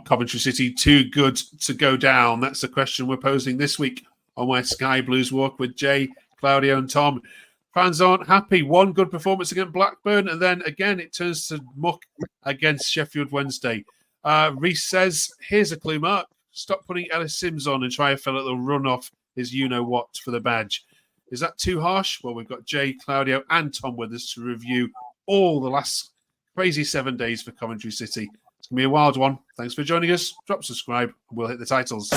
Coventry City too good to go down? That's the question we're posing this week on my Sky Blues Walk with Jay, Claudio and Tom. Fans aren't happy. One good performance against Blackburn, and then again it turns to muck against Sheffield Wednesday. Reese says, here's a clue, Mark. Stop putting Ellis Sims on and try a fella that'll run off his you-know-what for the badge. Is that too harsh? Well, we've got Jay, Claudio and Tom with us to review all the last crazy 7 days for Coventry City. It's going to be a wild one. Thanks for joining us. Drop subscribe. We'll hit the titles.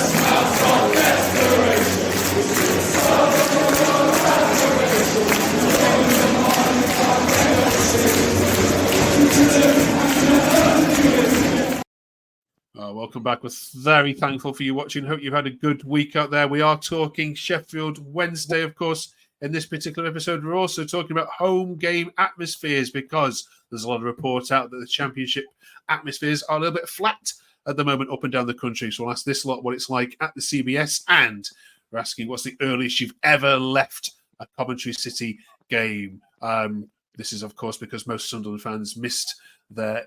Welcome back. We're very thankful for you watching. Hope you've had a good week out there. We are talking Sheffield Wednesday, of course. In this particular episode, we're also talking about home game atmospheres because there's a lot of reports out that the Championship atmospheres are a little bit flat at the moment up and down the country. So we'll ask this lot what it's like at the CBS, and we're asking what's the earliest you've ever left a Coventry City game. This is, of course, because most Sunderland fans missed their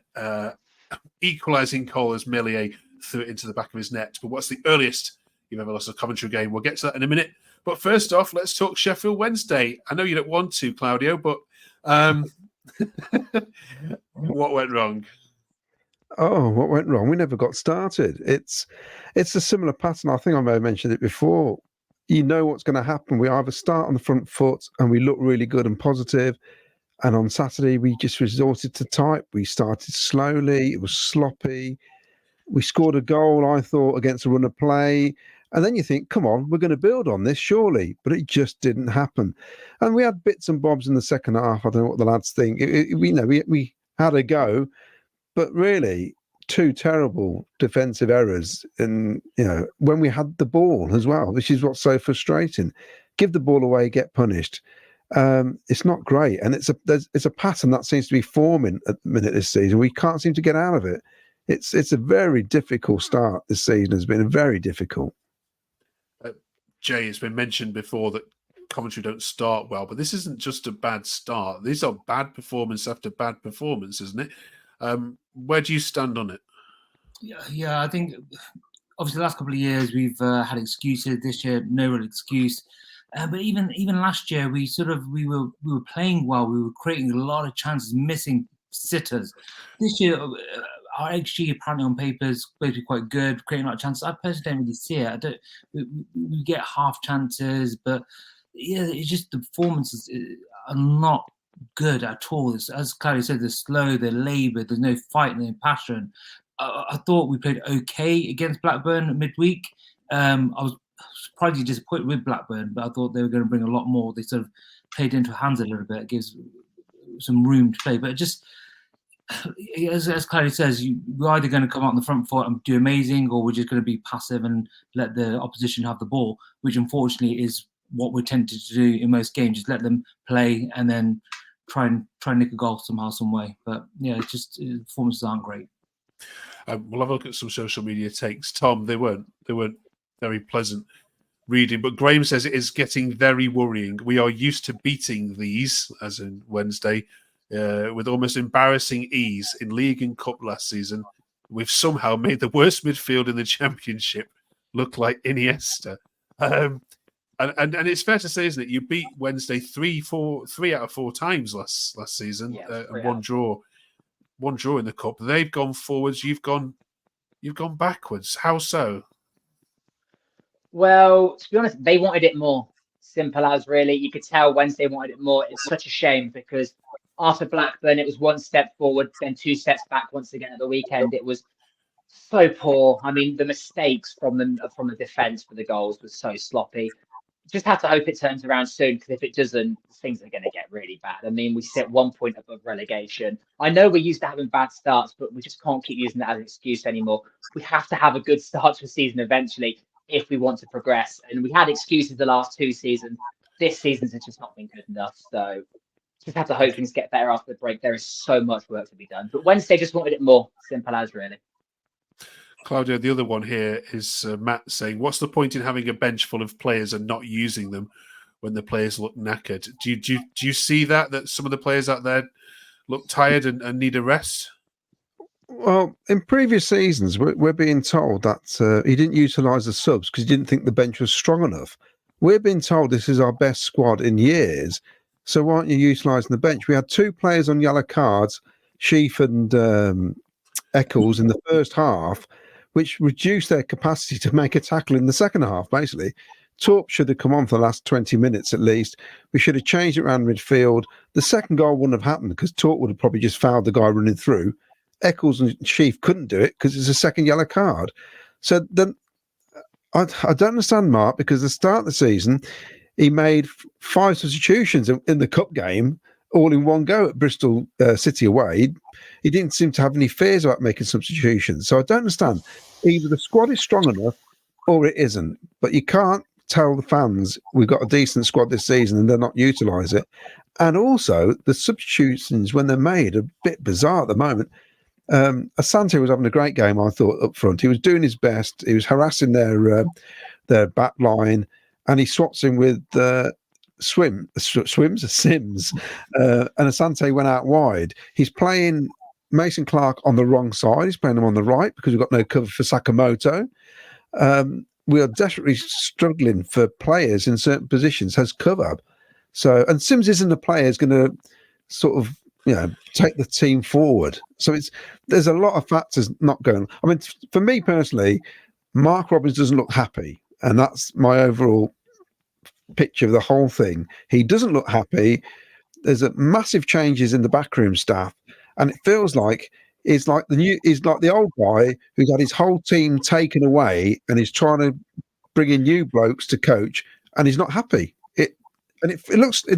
equalising goal as Meslier threw it into the back of his net. But what's the earliest you've ever lost a Coventry game? We'll get to that in a minute. But first off, let's talk Sheffield Wednesday. I know you don't want to, Claudio, but what went wrong? Oh, what went wrong? We never got started. It's a similar pattern. I think I may have mentioned it before. You know what's going to happen. We either start on the front foot and we look really good and positive, and on Saturday we just resorted to type. We started slowly. It was sloppy. We scored a goal, I thought, against a run of play. And then you think, come on, we're going to build on this, surely. But it just didn't happen. And we had bits and bobs in the second half. I don't know what the lads think. We had a go, but really two terrible defensive errors. And, when we had the ball as well, which is what's so frustrating. Give the ball away, get punished. It's not great. And it's a pattern that seems to be forming at the minute this season. We can't seem to get out of it. It's a very difficult start this season. Has been very difficult. Jay, it's been mentioned before that Coventry don't start well, but this isn't just a bad start. These are bad performance after bad performance, isn't it? Where do you stand on it? Yeah, I think obviously the last couple of years we've had excuses. This year, no real excuse. But even last year, we were playing well. We were creating a lot of chances, missing sitters. This year, our XG apparently on paper is supposed to be quite good, creating a lot of chances. I personally don't really see it. We get half chances, but yeah, it's just the performances are not good at all. As Claudio said, they're slow, they're laboured, there's no fight, no passion. I thought we played okay against Blackburn midweek. I was surprisingly disappointed with Blackburn, but I thought they were going to bring a lot more. They sort of played into hands a little bit. It gives some room to play, but it just, as Claudio says, we're either going to come out on the front foot and do amazing, or we're just going to be passive and let the opposition have the ball, which unfortunately is what we're tempted to do in most games. Just let them play and then try and nick a goal somehow, some way. But yeah, it's just performances aren't great. We'll have a look at some social media takes. Tom, they weren't very pleasant reading, but Graham says it is getting very worrying. We are used to beating these, as in Wednesday, with almost embarrassing ease in league and cup last season. We've somehow made the worst midfield in the Championship look like Iniesta. And it's fair to say, isn't it? You beat Wednesday 3 out of 4 times last season, and one draw in the cup. They've gone forwards. You've gone backwards. How so? Well, to be honest, they wanted it more. Simple as, really. You could tell Wednesday wanted it more. It's such a shame because after Blackburn, it was 1 step forward, then 2 steps back once again at the weekend. It was so poor. I mean, the mistakes from the defence for the goals was so sloppy. Just have to hope it turns around soon, because if it doesn't, things are going to get really bad. I mean, we sit 1 point above relegation. I know we're used to having bad starts, but we just can't keep using that as an excuse anymore. We have to have a good start to a season eventually if we want to progress. And we had excuses the last 2 seasons. This season's just not been good enough. So just have to hope things get better after the break. There is so much work to be done. But Wednesday just wanted it more. Simple as, really. Claudio, the other one here is Matt saying, what's the point in having a bench full of players and not using them when the players look knackered? Do you see that some of the players out there look tired and need a rest? Well, in previous seasons, we're being told that he didn't utilise the subs because he didn't think the bench was strong enough. We're being told this is our best squad in years, so why aren't you utilising the bench? We had 2 players on yellow cards, Sheaf and Eccles, in the first half, which reduced their capacity to make a tackle in the second half, basically. Torp should have come on for the last 20 minutes at least. We should have changed it around midfield. The second goal wouldn't have happened because Torp would have probably just fouled the guy running through. Eccles and Sheaf couldn't do it because it's a second yellow card. So then I don't understand Mark, because at the start of the season, he made 5 substitutions in the cup game, all in one go at Bristol City away. He didn't seem to have any fears about making substitutions. So I don't understand. Either the squad is strong enough or it isn't. But you can't tell the fans we've got a decent squad this season and they're not utilise it. And also, the substitutions, when they're made, are a bit bizarre at the moment. Asante was having a great game, I thought, up front. He was doing his best. He was harassing their back line, and he swaps in with Sims, and Asante went out wide. He's playing Mason Clark on the wrong side. He's playing him on the right because we've got no cover for Sakamoto. We are desperately struggling for players in certain positions as cover. So, and Sims isn't a player who's going to sort of, take the team forward. So there's a lot of factors not going. I mean, for me personally, Mark Robins doesn't look happy, and that's my overall picture of the whole thing. He doesn't look happy. There's a massive changes in the backroom staff, and it feels like he's like the old guy who's had his whole team taken away and he's trying to bring in new blokes to coach, and he's not happy. It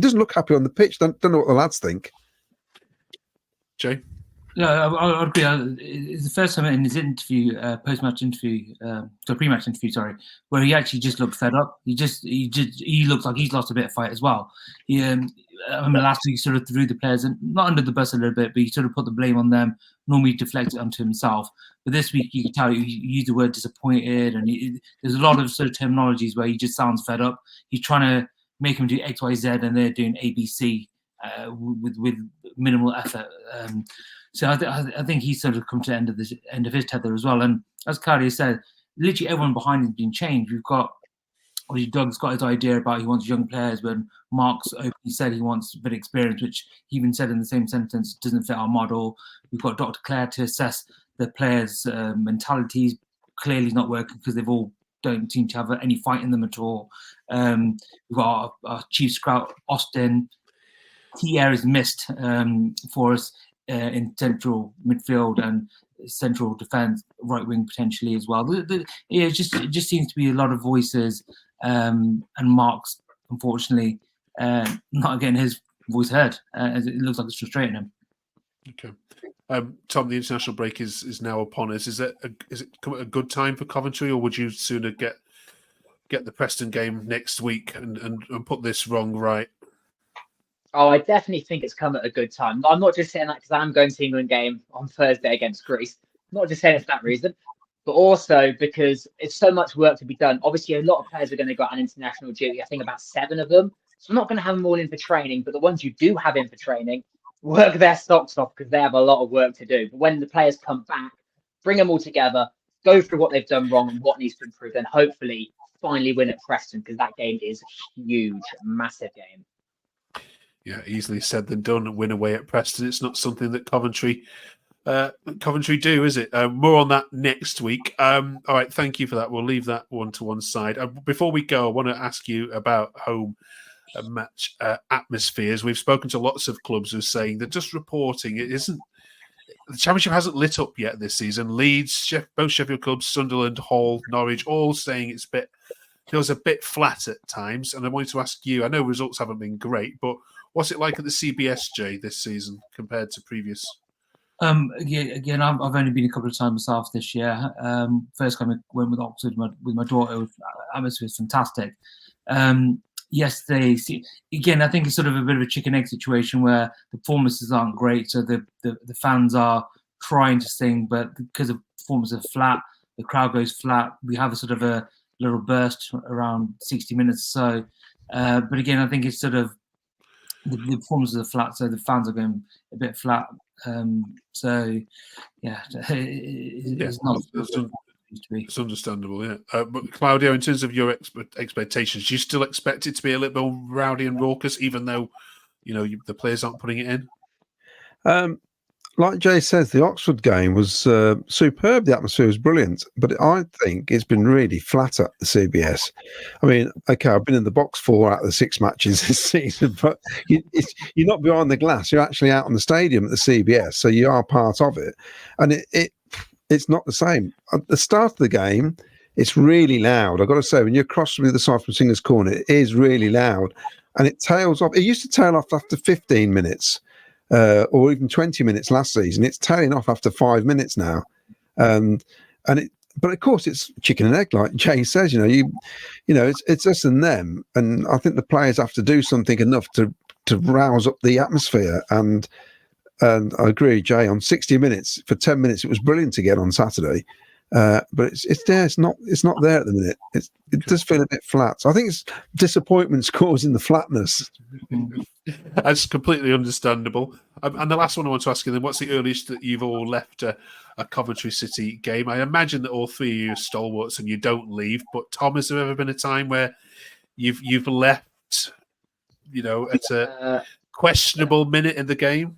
doesn't look happy on the pitch. Don't know what the lads think. Jay? No, I agree. It's the first time in his interview, pre-match interview, where he actually just looked fed up. He looks like he's lost a bit of fight as well. Last week he sort of threw the players not under the bus a little bit, but he sort of put the blame on them. Normally deflect it onto himself, but this week you can tell he used the word disappointed, and there's a lot of sort of terminologies where he just sounds fed up. He's trying to make him do X, Y, Z, and they're doing A, B, C. With minimal effort, so I think he's sort of come to the end of his tether as well. And as Cardi said, literally everyone behind him has been changed. We've got Doug's got his idea about he wants young players. When Mark's openly said he wants a bit of experience, which he even said in the same sentence doesn't fit our model. We've got Dr. Clare to assess the players' mentalities. Clearly not working because they've all don't seem to have any fight in them at all. We've got our chief scout Austin. Key areas missed for us in central midfield and central defence, right wing potentially as well. It just seems to be a lot of voices, and Mark's unfortunately not getting his voice heard, as it looks like it's frustrating him. Okay, Tom, the international break is now upon us. Is it come at a good time for Coventry, or would you sooner get the Preston game next week and put this wrong right? Oh, I definitely think it's come at a good time. I'm not just saying that because I'm going to the England game on Thursday against Greece. I'm not just saying it for that reason, but also because it's so much work to be done. Obviously, a lot of players are going to go on international duty. I think about 7 of them. So I'm not going to have them all in for training, but the ones you do have in for training, work their socks off because they have a lot of work to do. But when the players come back, bring them all together, go through what they've done wrong and what needs to improve, and hopefully finally win at Preston, because that game is huge, massive game. Yeah, easily said than done. Win away at Preston. It's not something that Coventry do, is it? More on that next week. All right, thank you for that. We'll leave that one to one side. Before we go, I want to ask you about home match atmospheres. We've spoken to lots of clubs who are saying they're just reporting the Championship hasn't lit up yet this season. Leeds, both Sheffield clubs, Sunderland, Hull, Norwich, all saying it feels a bit flat at times. And I wanted to ask you, I know results haven't been great, but what's it like at the CBSJ this season compared to previous? Again, I've only been a couple of times myself this year. First time I went with Oxford with my daughter. Atmosphere was fantastic. Yesterday, again, I think it's sort of a bit of a chicken egg situation where the performances aren't great, so the fans are trying to sing, but because the performances are flat, the crowd goes flat. We have a sort of a little burst around 60 minutes or so. But again, I think it's sort of the performances are flat, so the fans are going a bit flat. So yeah, it's not. It's understandable, yeah. But Claudio, in terms of your expectations, do you still expect it to be a little more rowdy and raucous, even though the players aren't putting it in? Like Jay says, the Oxford game was superb. The atmosphere was brilliant, but I think it's been really flat at the CBS. I mean, okay, I've been in the box 4 out of the 6 matches this season, but you're not behind the glass. You're actually out on the stadium at the CBS, so you are part of it, and it's not the same. At the start of the game, it's really loud. I've got to say, when you're crossing the other side from Singer's Corner, it is really loud, and it tails off. It used to tail off after 15 minutes. Or even 20 minutes last season. It's tailing off after 5 minutes now, but of course it's chicken and egg, like Jay says. It's us and them, and I think the players have to do something enough to rouse up the atmosphere. And I agree, Jay. On 60 minutes for 10 minutes, it was brilliant again on Saturday. But it's there. It's not there at the minute. It does feel a bit flat. So I think it's disappointment's causing the flatness. That's completely understandable. And the last one I want to ask you then: what's the earliest that you've all left a Coventry City game? I imagine that all 3 of you are stalwarts and you don't leave. But Tom, has there ever been a time where you've left, at a questionable minute in the game?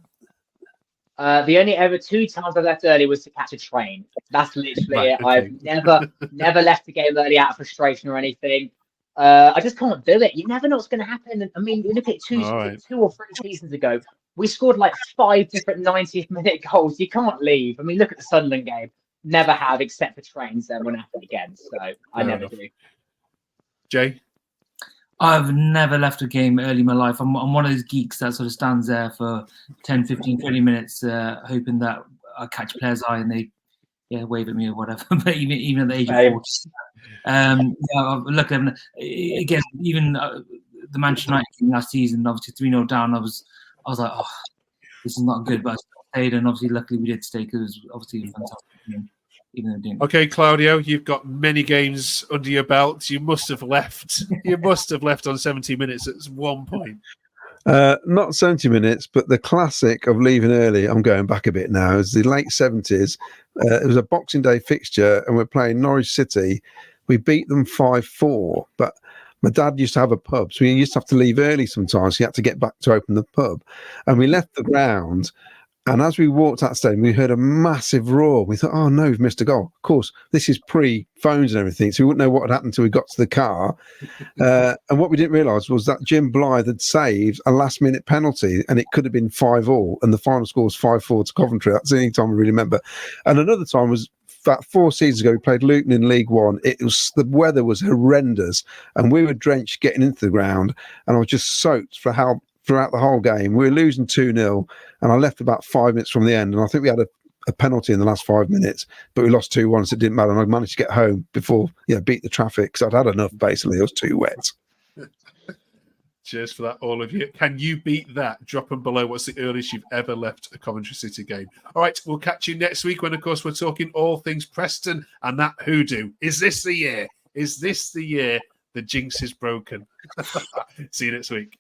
The only ever 2 times I left early was to catch a train. That's literally it. Right, okay. I've never left the game early out of frustration or anything. I just can't do it. You never know what's going to happen. I mean, you look at 2 or 3 seasons ago, we scored like 5 different 90th minute goals. You can't leave. I mean, look at the Sunderland game. Never have, except for trains. Then won't happen again. So I never do. Jay? I've never left a game early in my life. I'm one of those geeks that sort of stands there for 10, 15, 20 minutes, hoping that I catch a player's eye and they wave at me or whatever. But even at the age of 40. Look, again, even the Manchester United game last season, obviously 3-0 down, I was like, oh, this is not good, but I stayed, and obviously luckily we did stay because it was obviously a fantastic game. Okay, Claudio, you've got many games under your belt. You must have left. You must have left on 70 minutes at one point. Not 70 minutes, but the classic of leaving early, I'm going back a bit now, is the late 70s. It was a Boxing Day fixture, and we're playing Norwich City. We beat them 5-4, but my dad used to have a pub, so we used to have to leave early sometimes. He had to get back to open the pub. And we left the ground, and as we walked out the stadium, we heard a massive roar. We thought, oh no, we've missed a goal. Of course, this is pre-phones and everything, so we wouldn't know what had happened until we got to the car. And what we didn't realise was that Jim Blythe had saved a last-minute penalty, and it could have been 5-5, and the final score was 5-4 to Coventry. That's the only time I really remember. And another time was about 4 seasons ago. We played Luton in League One. The weather was horrendous, and we were drenched getting into the ground, and I was just soaked throughout the whole game. We were losing 2-0, and I left about 5 minutes from the end, and I think we had a penalty in the last 5 minutes, but we lost 2-1, so it didn't matter, and I managed to get home before beat the traffic, because I'd had enough, basically. It was too wet. Cheers for that, all of you. Can you beat that? Drop them below. What's the earliest you've ever left a Coventry City game? All right, we'll catch you next week when, of course, we're talking all things Preston and that hoodoo. Is this the year? Is this the year the jinx is broken? See you next week.